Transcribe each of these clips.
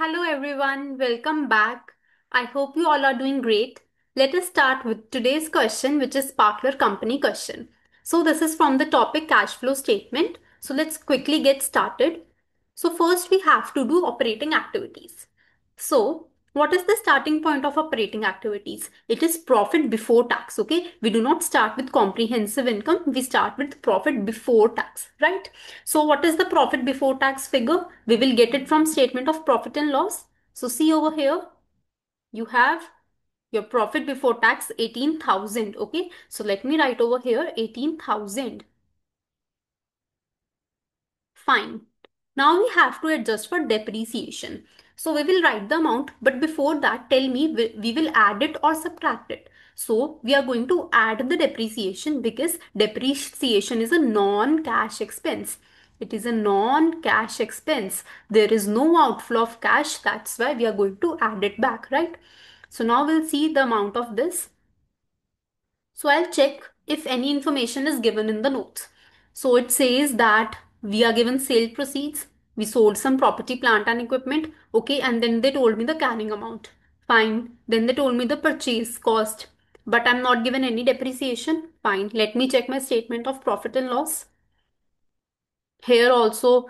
Hello everyone, welcome back. I hope you all are doing great. Let us start with today's question, which is Sparkler Company question. So this is from the topic cash flow statement. So let's quickly get started. So first we have to do operating activities. So what is the starting point of operating activities? It is profit before tax, okay? We do not start with comprehensive income, we start with profit before tax, right? So what is the profit before tax figure? We will get it from statement of profit and loss. So see over here, you have your profit before tax 18,000, okay? So let me write over here 18,000. Fine. Now we have to adjust for depreciation. So we will write the amount, but before that, tell me we will add it or subtract it. So we are going to add the depreciation because depreciation is a non-cash expense. It is a non-cash expense. There is no outflow of cash. That's why we are going to add it back, right? So now we'll see the amount of this. So I'll check if any information is given in the notes. So it says that we are given sale proceeds. We sold some property, plant and equipment. Okay. And then they told me the carrying amount. Fine. Then they told me the purchase cost. But I'm not given any depreciation. Fine. Let me check my statement of profit and loss. Here also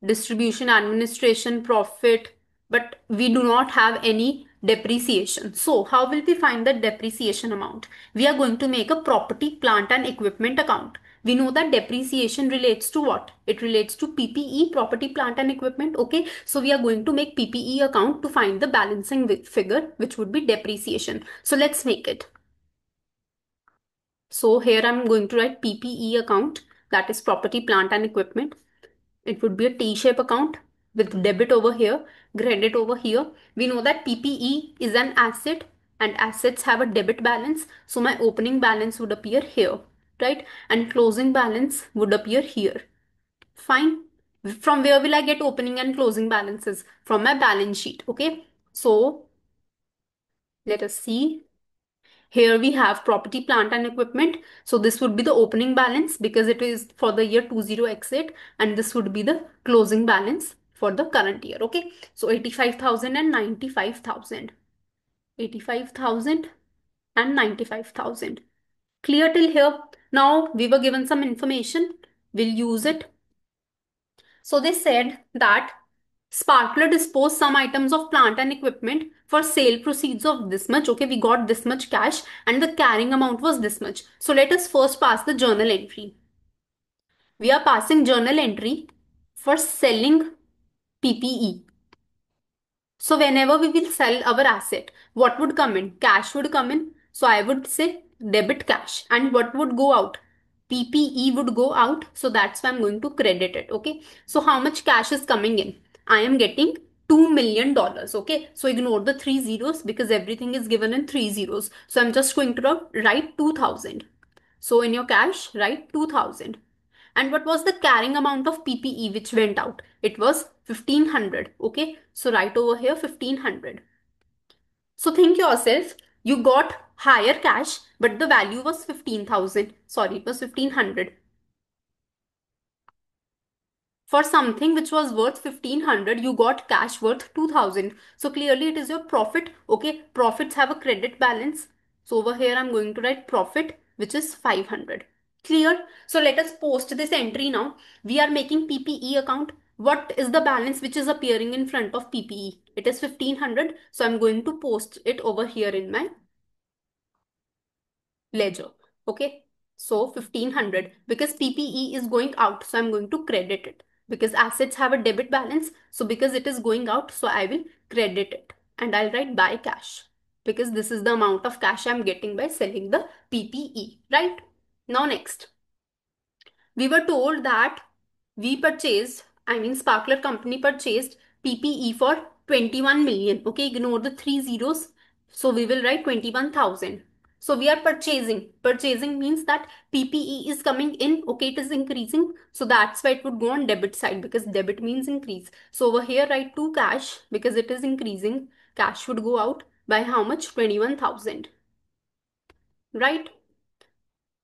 distribution, administration, profit, but we do not have any depreciation. So how will we find the depreciation amount? We are going to make a property, plant and equipment account. We know that depreciation relates to what? It relates to PPE, property, plant and equipment. Okay. So we are going to make PPE account to find the balancing figure, which would be depreciation. So let's make it. So here I'm going to write PPE account, that is property, plant and equipment. It would be a T-shape account with debit over here, credit over here. We know that PPE is an asset and assets have a debit balance. So my opening balance would appear here, right? And closing balance would appear here. Fine. From where will I get opening and closing balances? From my balance sheet, okay? So let us see. Here we have property, plant and equipment. So this would be the opening balance because it is for the year 20 exit, and this would be the closing balance for the current year. Okay. So 85,000 and 95,000. 85,000 and 95,000. Clear till here? Now we were given some information. We'll use it. So they said that Sparkler disposed some items of plant and equipment for sale proceeds of this much. Okay, we got this much cash and the carrying amount was this much. So let us first pass the journal entry. We are passing journal entry for selling PPE. So whenever we will sell our asset, what would come in? Cash would come in. So I would say debit cash. And what would go out? PPE would go out. So that's why I'm going to credit it. Okay. So how much cash is coming in? I am getting $2 million. Okay. So ignore the three zeros because everything is given in three zeros. So I'm just going to write 2,000. So in your cash, write 2,000. And what was the carrying amount of PPE which went out? It was 1,500. Okay. So write over here 1,500. So think yourself, you got higher cash, but the value was 15,000. Sorry, it was 1,500. For something which was worth 1,500, you got cash worth 2,000. So clearly it is your profit. Okay. Profits have a credit balance. So over here, I'm going to write profit, which is 500. Clear? So let us post this entry now. We are making PPE account. What is the balance which is appearing in front of PPE? It is 1,500. So I'm going to post it over here in my ledger. Okay. So 1,500 because PPE is going out. So I'm going to credit it because assets have a debit balance. So because it is going out, so I will credit it and I'll write buy cash because this is the amount of cash I'm getting by selling the PPE, right? Now next, we were told that we purchased, I mean Sparkler company purchased PPE for 21 million. Okay, ignore the three zeros. So we will write 21,000. So we are purchasing. Purchasing means that PPE is coming in. Okay, it is increasing. So that's why it would go on debit side because debit means increase. So over here write to cash because it is increasing. Cash would go out by how much? 21,000. Right?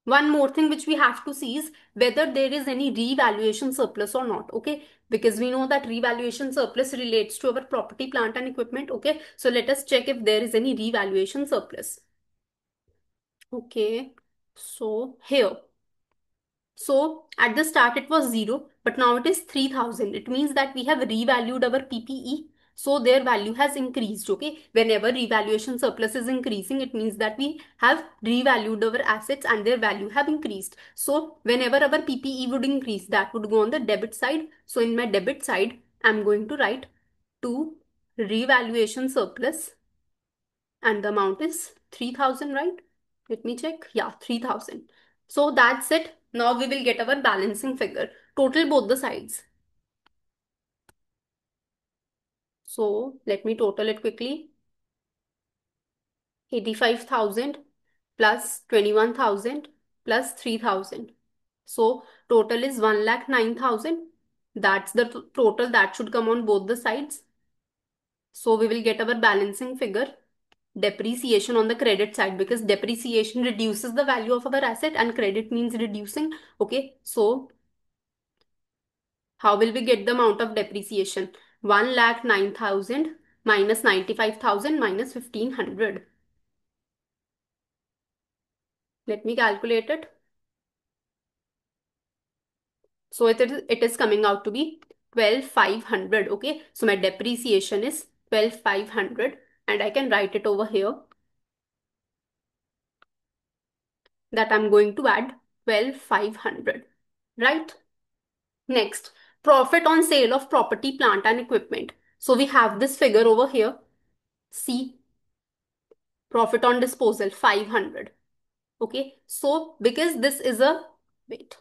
One more thing which we have to see is whether there is any revaluation surplus or not. Okay. because we know that revaluation surplus relates to our property, plant and equipment. Okay, so let us check if there is any revaluation surplus. Okay, so here, so at the start it was 0, but now it is 3000. It means that we have revalued our PPE. So their value has increased. Okay. Whenever revaluation surplus is increasing, it means that we have revalued our assets and their value have increased. So whenever our PPE would increase, that would go on the debit side. So in my debit side, I'm going to write to revaluation surplus and the amount is 3000, right? Let me check. Yeah, 3000. So that's it. Now we will get our balancing figure. Total both the sides. So let me total it quickly. 85,000 plus 21,000 plus 3,000. So total is 1,09,000. That's the total that should come on both the sides. So we will get our balancing figure. Depreciation on the credit side, because depreciation reduces the value of our asset and credit means reducing. Okay, so how will we get the amount of depreciation? 1,09,000 minus 95,000 minus 1,500. Let me calculate it. So it is coming out to be 12,500. Okay, so my depreciation is 12,500 and I can write it over here that I'm going to add 12,500, right? Next, profit on sale of property, plant and equipment. So we have this figure over here. See, profit on disposal 500. Okay, so because wait,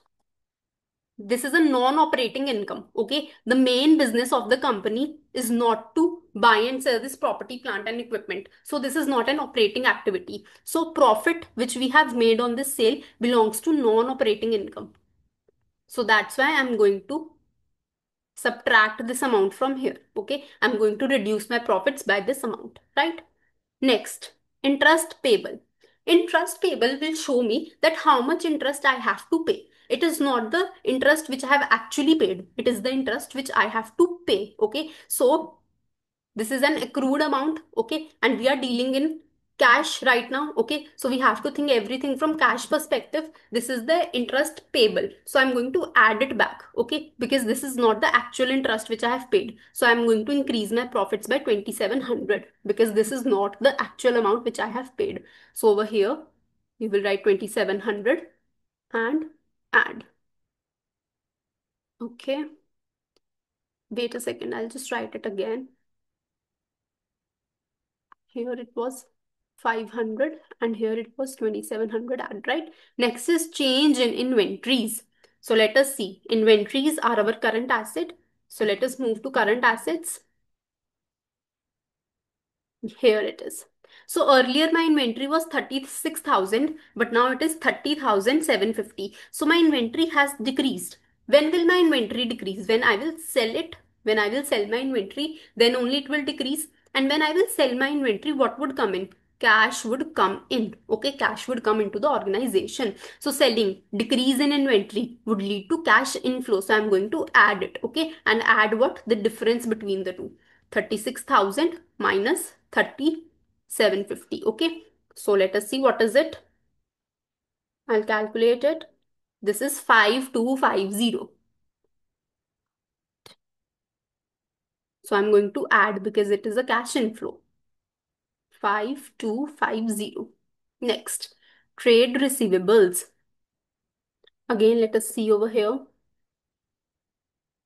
this is a non-operating income. Okay, the main business of the company is not to buy and sell this property, plant and equipment. So this is not an operating activity. So profit which we have made on this sale belongs to non-operating income. So that's why I'm going to subtract this amount from here. Okay, I'm going to reduce my profits by this amount, right? Next, interest payable. Interest payable will show me that how much interest I have to pay. It is not the interest which I have actually paid, it is the interest which I have to pay. Okay, so this is an accrued amount. Okay, and we are dealing in cash right now. Okay, so we have to think everything from cash perspective. This is the interest payable, so I'm going to add it back. Okay, because this is not the actual interest which I have paid, so I'm going to increase my profits by 2,700 because this is not the actual amount which I have paid. So over here we will write 2,700 and add. Okay, wait a second, I'll just write it again. Here it was 500 and here it was 2,700 add, right? Next is change in inventories. So let us see. Inventories are our current asset. So let us move to current assets. Here it is. So earlier my inventory was 36,000, but now it is 30,750. So my inventory has decreased. When will my inventory decrease? When I will sell it. When I will sell my inventory, then only it will decrease. And when I will sell my inventory, what would come in? Cash would come in. Okay, cash would come into the organization. So selling, decrease in inventory would lead to cash inflow. So I'm going to add it. Okay, and add what? The difference between the two. 36,000 minus 3,750. Okay, so let us see what is it. I'll calculate it. This is 5,250. So I'm going to add because it is a cash inflow. 5,250. Next, trade receivables. Again, let us see over here.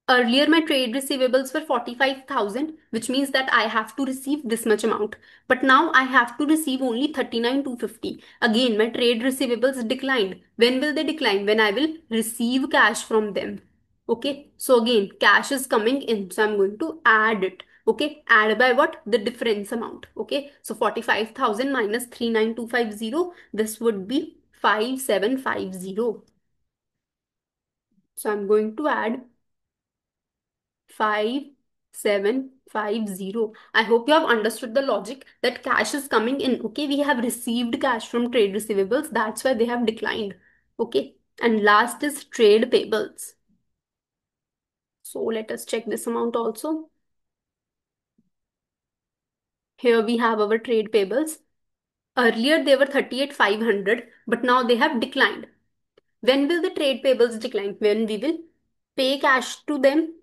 Earlier, my trade receivables were 45,000, which means that I have to receive this much amount. But now I have to receive only 39,250. Again, my trade receivables declined. When will they decline? When I will receive cash from them. Okay, so again, cash is coming in. So I'm going to add it. Okay, add by what? The difference amount. Okay, so 45,000 minus 39,250. This would be 5,750. So I'm going to add 5,750. I hope you have understood the logic that cash is coming in. Okay, we have received cash from trade receivables. That's why they have declined. Okay, and last is trade payables. So let us check this amount also. Here we have our trade payables. Earlier they were 38,500, but now they have declined. When will the trade payables decline? When we will pay cash to them,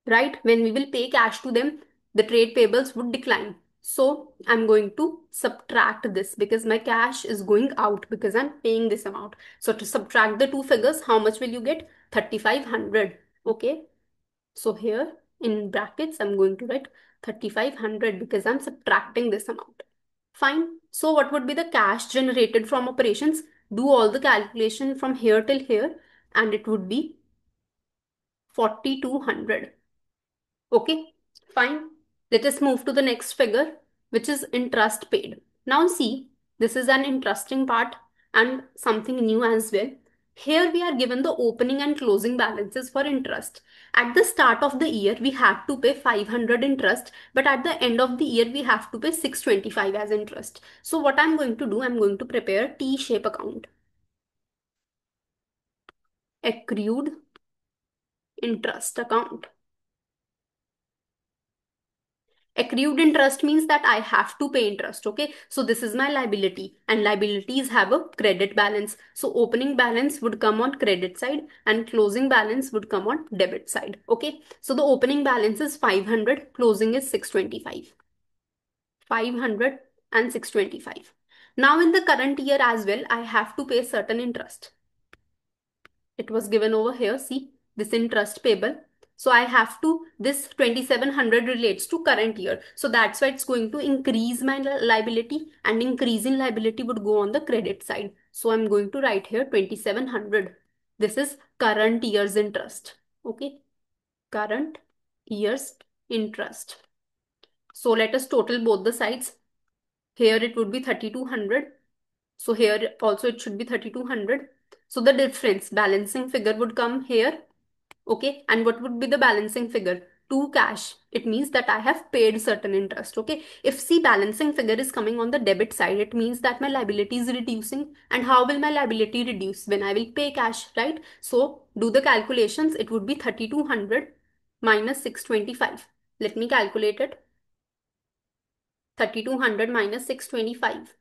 right? When we will pay cash to them, the trade payables would decline. So I'm going to subtract this because my cash is going out because I'm paying this amount. So to subtract the two figures, how much will you get? 3,500. Okay. So here in brackets, I'm going to write 3,500 because I'm subtracting this amount. Fine. So what would be the cash generated from operations? Do all the calculation from here till here and it would be 4,200. Okay, fine. Let us move to the next figure, which is interest paid. Now see, this is an interesting part and something new as well. Here we are given the opening and closing balances for interest. At the start of the year, we have to pay 500 interest, but at the end of the year, we have to pay 625 as interest. So what I'm going to do, I'm going to prepare T-shape account. Accrued interest account. Accrued interest means that I have to pay interest. Okay. So this is my liability and liabilities have a credit balance. So opening balance would come on credit side and closing balance would come on debit side. Okay. So the opening balance is 500, closing is 625. 500 and 625. Now in the current year as well, I have to pay certain interest. It was given over here. See this interest payable. So I have to, this 2,700 relates to current year. So that's why it's going to increase my liability and increase in liability would go on the credit side. So I'm going to write here 2,700. This is current year's interest. Okay. Current year's interest. So let us total both the sides. Here it would be 3,200. So here also it should be 3,200. So the difference balancing figure would come here. Okay. And what would be the balancing figure? To cash. It means that I have paid certain interest. Okay. If see balancing figure is coming on the debit side, it means that my liability is reducing. And how will my liability reduce? When I will pay cash, right? So do the calculations. It would be 3,200 minus 625. Let me calculate it. 3,200 minus 625.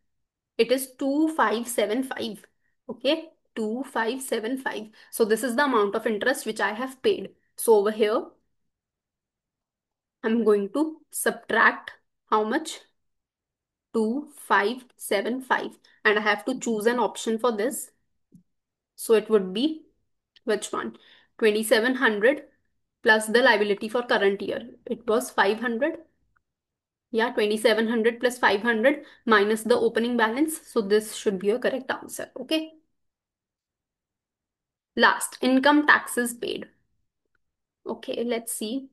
It is 2,575. Okay, 2,575. So this is the amount of interest which I have paid. So over here, I'm going to subtract how much? 2,575. And I have to choose an option for this. So it would be which one? 2,700 plus the liability for current year. It was 500. Yeah, 2,700 plus 500 minus the opening balance. So this should be a correct answer. Okay. Last, income taxes paid. Okay, let's see.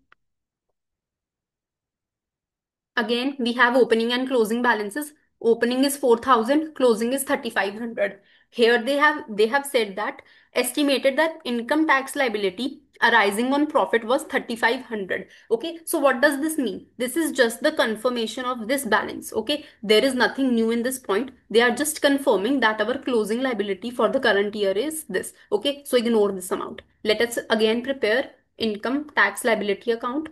Again, we have opening and closing balances. Opening is 4,000, closing is 3,500. Here they have said that estimated that income tax liability arising on profit was 3,500. Okay, so what does this mean? This is just the confirmation of this balance. Okay, there is nothing new in this point. They are just confirming that our closing liability for the current year is this. Okay, so ignore this amount. Let us again prepare income tax liability account.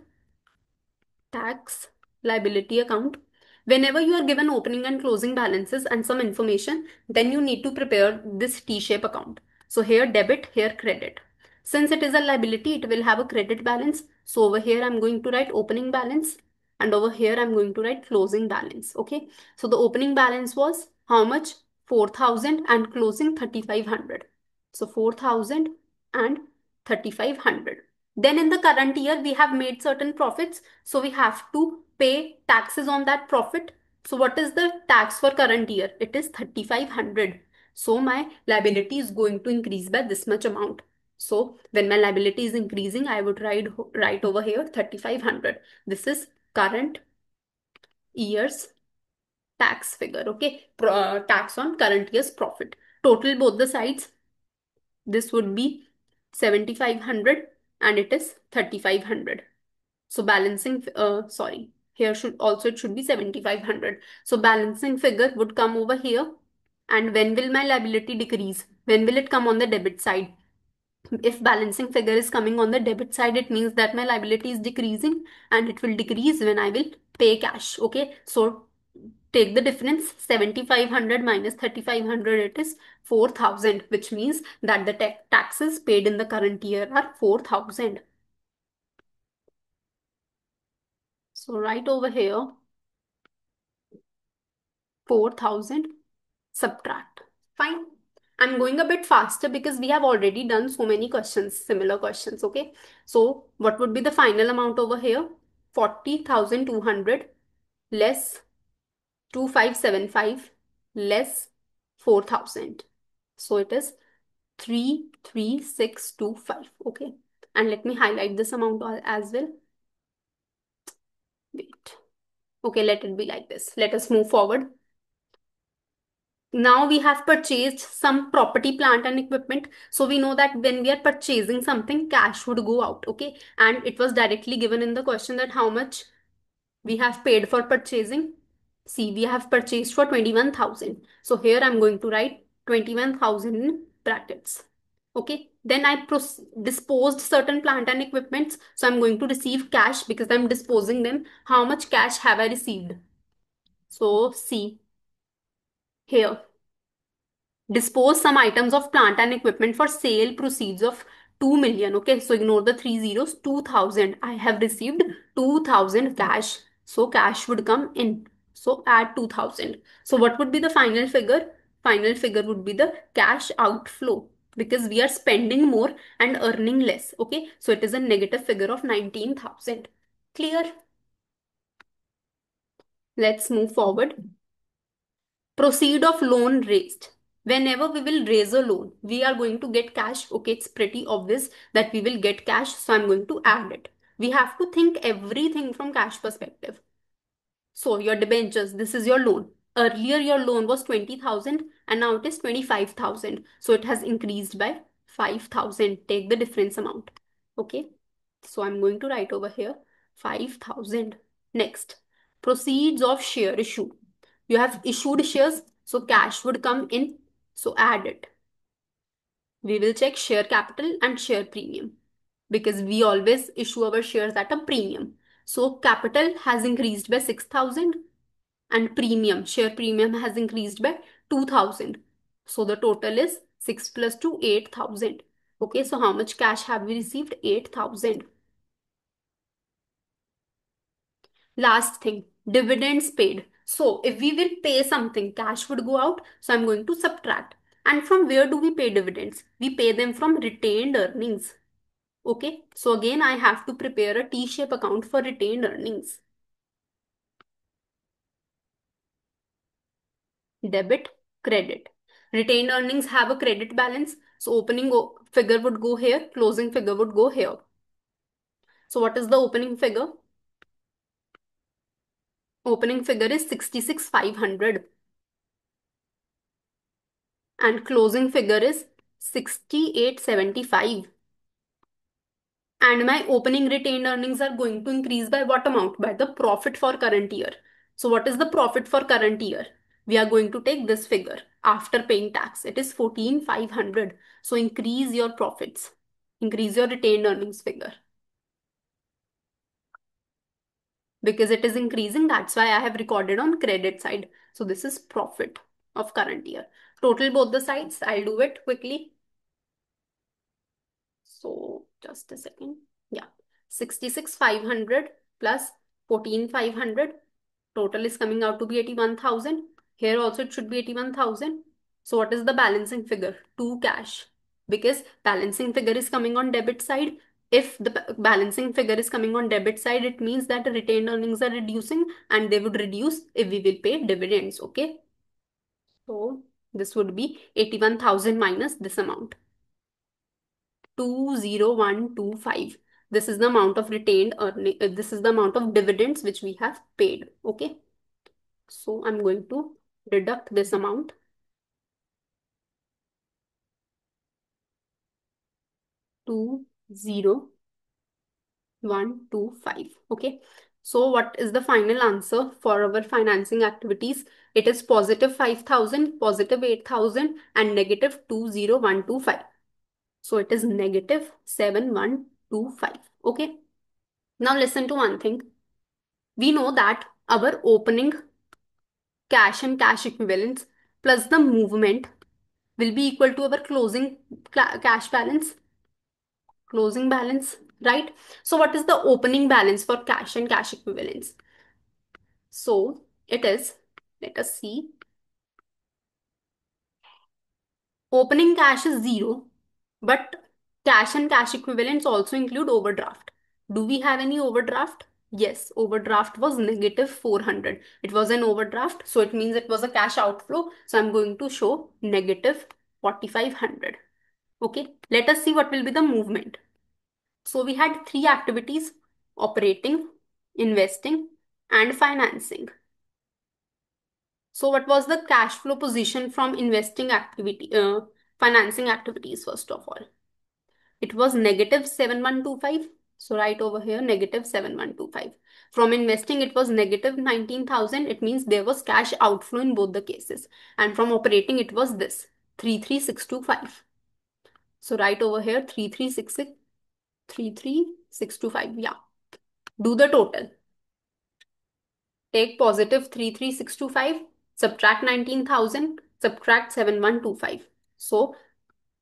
Tax liability account. Whenever you are given opening and closing balances and some information, then you need to prepare this T-shape account. So here debit, here credit. Since it is a liability, it will have a credit balance. So over here, I'm going to write opening balance and over here, I'm going to write closing balance. Okay. So the opening balance was how much? 4,000 and closing 3,500. So 4,000 and 3,500. Then in the current year, we have made certain profits. So we have to pay taxes on that profit. So what is the tax for current year? It is 3,500. So my liability is going to increase by this much amount. So when my liability is increasing, I would write over here 3,500. This is current year's tax figure. Okay. Tax on current year's profit. Total both the sides. This would be 7,500 and it is 3,500. So balancing, sorry, here should also it should be 7,500. So balancing figure would come over here. And when will my liability decrease? When will it come on the debit side? If balancing figure is coming on the debit side, it means that my liability is decreasing and it will decrease when I will pay cash. Okay, so take the difference, 7,500 minus 3,500, it is 4,000, which means that the taxes paid in the current year are 4,000. So right over here, 4,000 subtract. Fine. I'm going a bit faster because we have already done so many questions, similar questions. Okay. So what would be the final amount over here? 40,200 less 2,575 less 4,000. So it is 3,3,625. Okay. And let me highlight this amount as well. Wait. Okay, let it be like this. Let us move forward. Now we have purchased some property, plant and equipment. So we know that when we are purchasing something, cash would go out. Okay. And it was directly given in the question that how much we have paid for purchasing. See, we have purchased for 21,000. So here I'm going to write 21,000 in brackets. Okay. Then I disposed certain plant and equipments. So I'm going to receive cash because I'm disposing them. How much cash have I received? So see here. Dispose some items of plant and equipment for sale proceeds of 2 million. Okay, so ignore the three zeros. 2,000. I have received 2,000 cash. So cash would come in. So add 2,000. So what would be the final figure? Final figure would be the cash outflow because we are spending more and earning less. Okay, so it is a negative figure of 19,000. Clear? Let's move forward. Proceed of loan raised. Whenever we will raise a loan, we are going to get cash. Okay, it's pretty obvious that we will get cash, so I'm going to add it. We have to think everything from cash perspective. So your debentures, this is your loan. Earlier your loan was 20,000 and now it is 25,000. So it has increased by 5,000. Take the difference amount. Okay. So I'm going to write over here 5,000. Next, proceeds of share issue. You have issued shares, so cash would come in. So add it. We will check share capital and share premium because we always issue our shares at a premium. So capital has increased by 6,000 and premium, share premium has increased by 2,000. So the total is 6 plus 2, 8,000. Okay, so how much cash have we received? 8,000. Last thing, dividends paid. So if we will pay something, cash would go out. So I'm going to subtract. And from where do we pay dividends? We pay them from retained earnings. Okay, so again, I have to prepare a T-shape account for retained earnings. Debit, credit. Retained earnings have a credit balance. So opening figure would go here, closing figure would go here. So what is the opening figure? Opening figure is 66,500 and closing figure is 68,75. And my opening retained earnings are going to increase by what amount? By the profit for current year. So what is the profit for current year? We are going to take this figure after paying tax. It is 14,500. So increase your profits. Increase your retained earnings figure. Because it is increasing, that's why I have recorded on credit side. So this is profit of current year. Total both the sides. I'll do it quickly. So just a second. Yeah. 66,500 plus 14,500. Total is coming out to be 81,000. Here also it should be 81,000. So what is the balancing figure? 2 cash. Because balancing figure is coming on debit side. If the balancing figure is coming on debit side, it means that retained earnings are reducing and they would reduce if we will pay dividends. Okay. So this would be 81,000 minus this amount. 20125. This is the amount of retained earning. This is the amount of dividends which we have paid. Okay. So I'm going to deduct this amount. 20125. Okay. So what is the final answer for our financing activities? It is positive 5,000, positive 8,000 and negative 20125. So it is negative 7125. Okay. Now listen to one thing. We know that our opening cash and cash equivalents plus the movement will be equal to our closing cash balance, closing balance, right? So what is the opening balance for cash and cash equivalents? So it is, let us see, opening cash is zero, but cash and cash equivalents also include overdraft. Do we have any overdraft? Yes, overdraft was negative 400. It was an overdraft, so it means it was a cash outflow. So I'm going to show negative 4500. Okay, let us see what will be the movement. So we had three activities: operating, investing, and financing. So what was the cash flow position from financing activities, first of all? It was negative 7125. So right over here, negative 7125. From investing, it was negative 19,000. It means there was cash outflow in both the cases. And from operating, it was this 33,625. So right over here, 33,625. Yeah. Do the total. Take positive 33,625, subtract 19,000, subtract 7125. So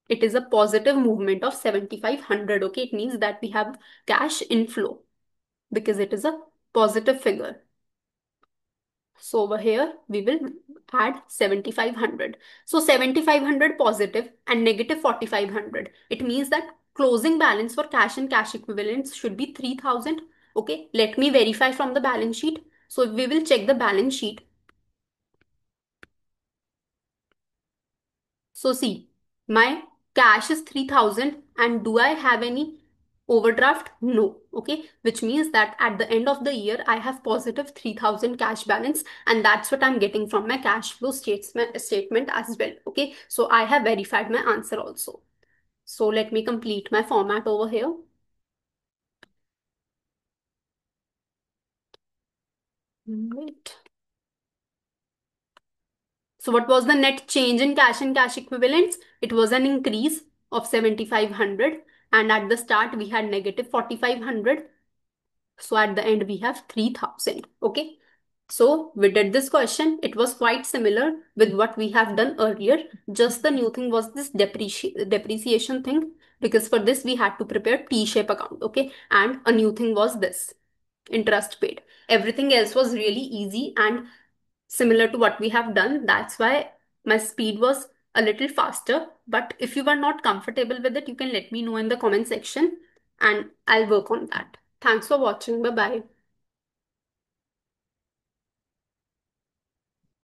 it is a positive movement of 7,500. Okay, it means that we have cash inflow because it is a positive figure. So over here we will add 7,500. So 7,500 positive and negative 4,500. It means that closing balance for cash and cash equivalents should be 3,000. Okay, let me verify from the balance sheet. So we will check the balance sheet. So see, my cash is 3,000 and do I have any overdraft? No. Okay, which means that at the end of the year, I have positive 3,000 cash balance, and that's what I'm getting from my cash flow statement as well. Okay, so I have verified my answer also. So let me complete my format over here. Wait. So what was the net change in cash and cash equivalents? It was an increase of 7,500, and at the start we had negative 4,500. So at the end we have 3,000. Okay. So we did this question. It was quite similar with what we have done earlier. Just the new thing was this depreciation thing, because for this we had to prepare T-shape account. Okay. And a new thing was this interest paid. Everything else was really easy and similar to what we have done. That's why my speed was a little faster. But if you were not comfortable with it, you can let me know in the comment section and I'll work on that. Thanks for watching. Bye bye.